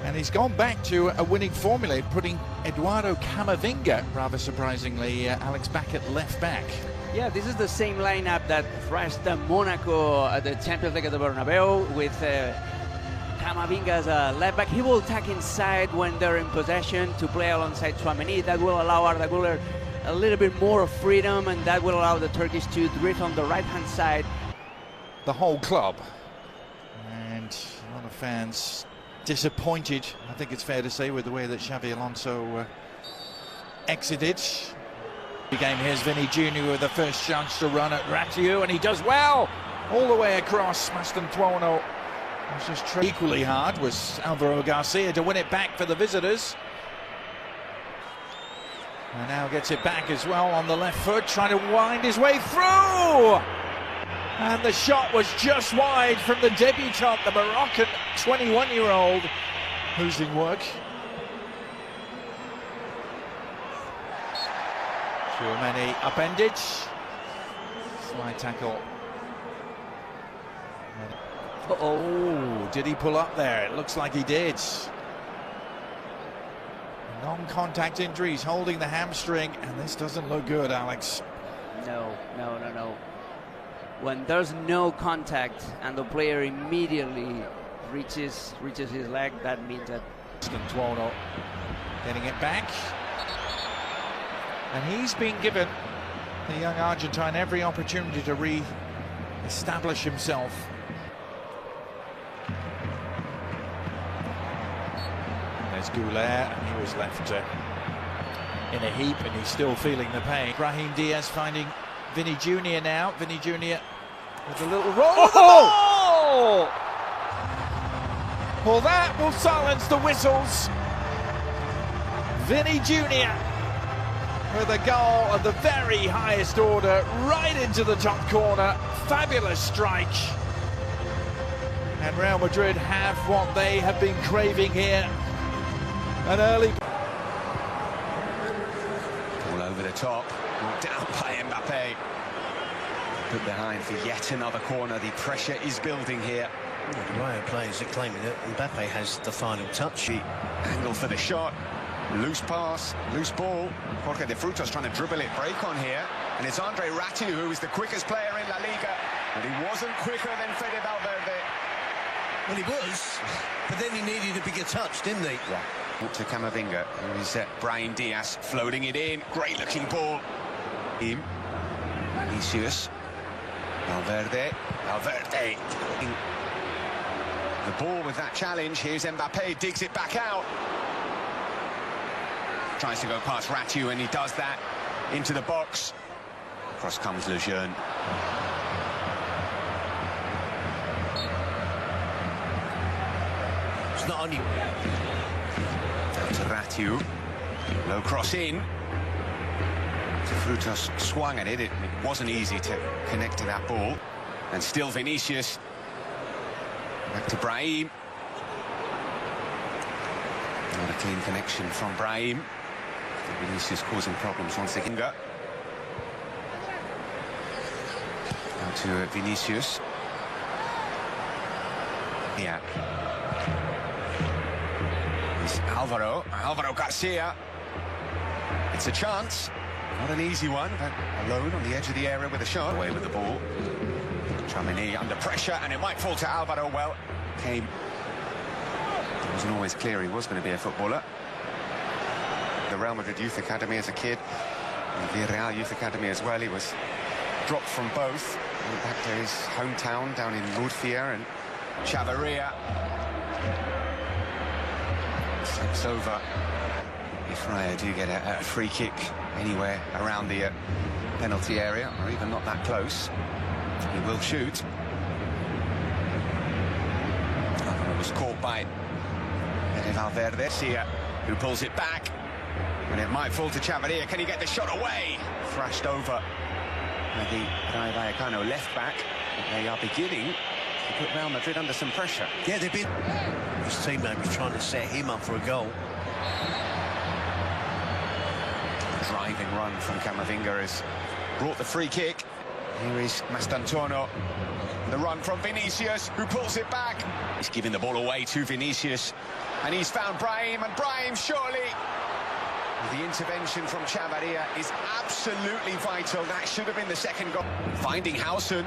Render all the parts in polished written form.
And he's gone back to a winning formula, putting Eduardo Camavinga, rather surprisingly, Alex, back at left back. Yeah, this is the same lineup that thrashed Monaco at the Champions League at the Bernabeu with Camavinga as a left back. He will attack inside when they're in possession to play alongside Tchouaméni. That will allow Arda Güler a little bit more of freedom, and that will allow the Turkish to drift on the right-hand side. The whole club, and a lot of fans disappointed, I think it's fair to say, with the way that Xabi Alonso exited. The game, here's Vinny Jr. with the first chance to run at Ratiu, and he does well all the way across. Mastantuono was just equally hard was Alvaro Garcia to win it back for the visitors. And now gets it back as well on the left foot, trying to wind his way through. And the shot was just wide from the debutant, the Moroccan 21-year-old, who's in work. Tchouaméni upended. Slide tackle. Oh, did he pull up there? It looks like he did. Non-contact injuries, holding the hamstring, and this doesn't look good, Alex. No. When there's no contact and the player immediately reaches his leg, that means that... Santiago getting it back. And he's been given, the young Argentine, every opportunity to re-establish himself. There's Goulet, and he was left in a heap, and he's still feeling the pain. Brahim Diaz finding Vinny Jr. now. Vinny Jr. with a little roll of the ball! Well, that will silence the whistles. Vinny Jr. with a goal of the very highest order, right into the top corner. Fabulous strike. And Real Madrid have what they have been craving here. An early... All over the top, brought down by Mbappe. Put behind for yet another corner. The pressure is building here. The Rayo players are claiming that Mbappe has the final touch. The angle for the shot. Loose pass, loose ball. Jorge de Frutos trying to dribble it, break on here. And it's Andre Ratiu who is the quickest player in La Liga. But he wasn't quicker than Fede Valverde. Well, he was, but then he needed a bigger touch, didn't he? Yeah. To Camavinga, who is Brahim Diaz floating it in. Great looking ball. Vinicius. Valverde. The ball with that challenge. Here's Mbappe, digs it back out. Tries to go past Ratiu, and he does that into the box. Across comes Lejeune. It's not only... Down to Ratiu. Low cross in. Frutos swung at it. It wasn't easy to connect to that ball. And still Vinicius. Back to Brahim. Not a clean connection from Brahim. Vinicius causing problems once again. Now to Vinicius. Yeah. It's Alvaro Garcia. It's a chance. Not an easy one, but alone on the edge of the area with a shot. Away with the ball. Tchouaméni under pressure, and it might fall to Alvaro. Well, it wasn't always clear he was going to be a footballer. The Real Madrid Youth Academy as a kid, and the Villarreal Youth Academy as well. He was dropped from both. Went back to his hometown down in Murcia and Chavarria. Slips over. If Rayo do get a free kick anywhere around the penalty area, or even not that close, he will shoot. It was caught by Fede Valverde, who pulls it back, and it might fall to Chavarria. Can he get the shot away? Thrashed over the Rayo Vallecano left back. They are beginning to put Real Madrid under some pressure. Yeah, they've been... His teammate was trying to set him up for a goal. Driving run from Camavinga has brought the free kick. Here is Mastantuono. The run from Vinicius, who pulls it back. He's giving the ball away to Vinicius. And he's found Brahim, and Brahim surely... The intervention from Chavarria is absolutely vital. That should have been the second goal. Finding Howson.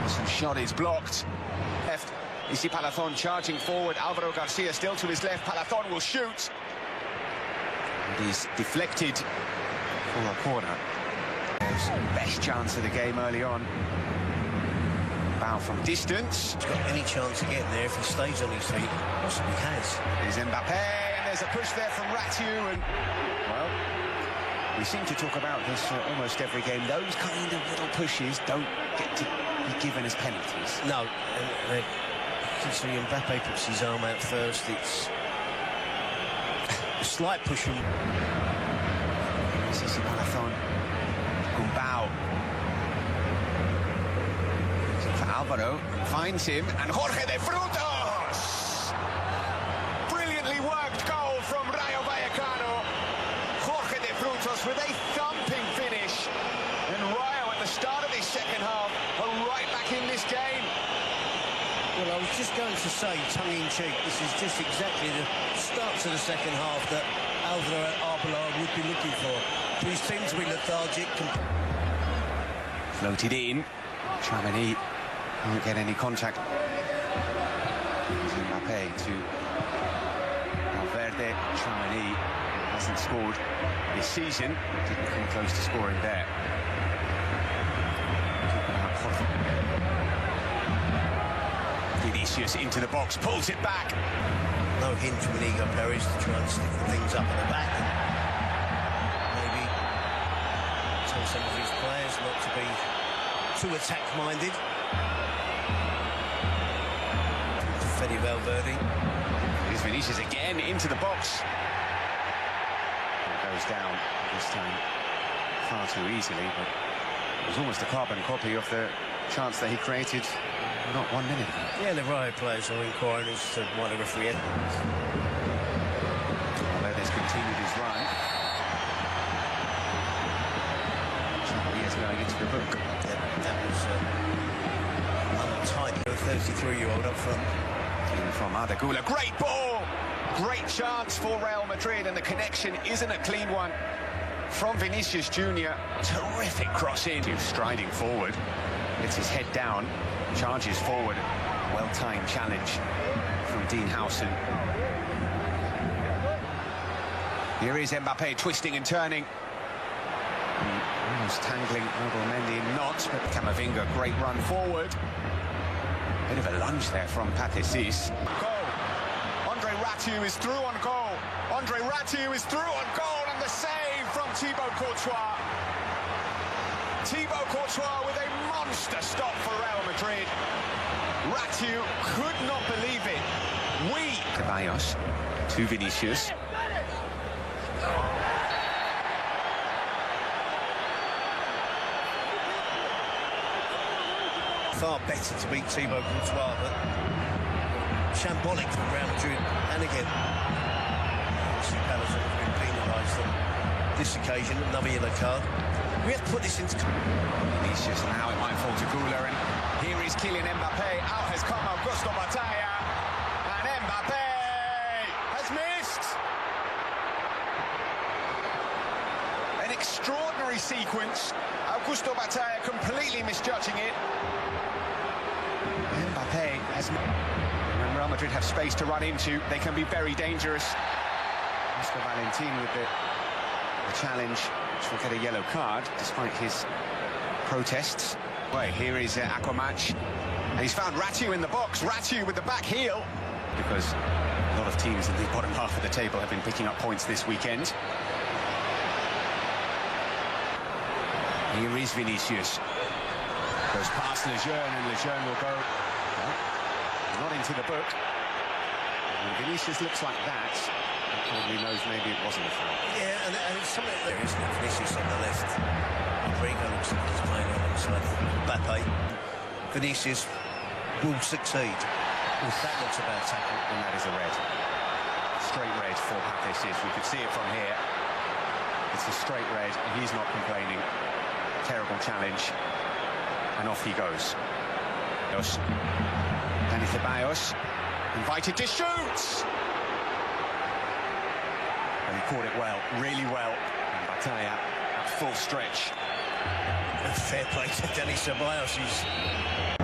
Howson's shot is blocked. Left. You see Palazón charging forward. Alvaro Garcia still to his left. Palazón will shoot. And he's deflected for a corner. Best chance of the game early on. Bow from distance. He's got any chance of getting there if he stays on his feet. Possibly has. Here's Mbappe, and there's a push there from Ratiu, and well, we seem to talk about this almost every game. Those kind of little pushes don't get to be given as penalties. No, you can see Mbappe puts his arm out first. It's a slight push from. This is Palazón. Gumbau. For Alvaro, finds him, and Jorge de Frutos! Brilliantly worked goal from Rayo Vallecano. Jorge de Frutos with a thumping finish. And Rayo at the start of this second half are right back in this game. Well, I was just going to say, tongue-in-cheek, this is just exactly the start to the second half that Alvaro Arbeloa would be looking for. He seems to be lethargic. Floated in. Tramini can't get any contact. Mbappe to Valverde. Tramini hasn't scored this season. Didn't come close to scoring there. Vinicius into the box, pulls it back. No hint from Inigo Perez to try and stick things up at the back. Maybe tell some of his players not to be too attack-minded. Fede Valverde. Here's Vinicius again into the box. It goes down this time far too easily, but it was almost a carbon copy of the chance that he created not 1 minute ago. Yeah, the Rayo players are inquiring as to why the referee had. Valverde's continued his run. He is going into the book. That was untidy. A 33-year-old up front. From Adagula, great ball! Great chance for Real Madrid, and the connection isn't a clean one. From Vinicius Jr., terrific cross in. Striding forward, gets his head down, charges forward. Well-timed challenge from Dean Howson. Here is Mbappe twisting and turning. Almost tangling Mendy in knots, but Camavinga, great run forward. Bit of a lunge there from Pathé. Goal. Andre Ratiu is through on goal. Andre Ratiu is through on goal, and the save from Thibaut Courtois. Thibaut Courtois with a monster stop for Real Madrid. Ratiu could not believe it. Ceballos to Vinicius. Far better to beat Thibaut Courtois, but shambolic from Real Madrid. And again, obviously Palazón has been penalised on this occasion, another yellow card. We have to put this into... Vinicius, now it might fall to Gula, and here is Kylian Mbappe. Out has come Augusto Batalla, and Mbappe has missed. An extraordinary sequence. Augusto Batalla completely misjudging it. Mbappe has... When Real Madrid have space to run into, they can be very dangerous. Oscar Valentin with the challenge, which will get a yellow card, despite his protests. Wait, here is Aquamatch, and he's found Ratiu in the box. Ratiu with the back heel, because a lot of teams in the bottom half of the table have been picking up points this weekend. Here is Vinicius. Goes past Lejeune, and Lejeune will go not into the book. When Vinicius looks like that, he probably knows maybe it wasn't a foul. Yeah, and it's something there, isn't it? Vinicius on the left. Rodrigo looks like he's playing alongside Mbappe. Vinicius will succeed. That looks a bad tackle. And that is a red. Straight red for Pathé. We could see it from here. It's a straight red, and he's not complaining. Terrible challenge. And off he goes. Dani Ceballos Invited to shoot! And he caught it well, really well. And Batalla at full stretch. Fair play to Danny Ceballos. He's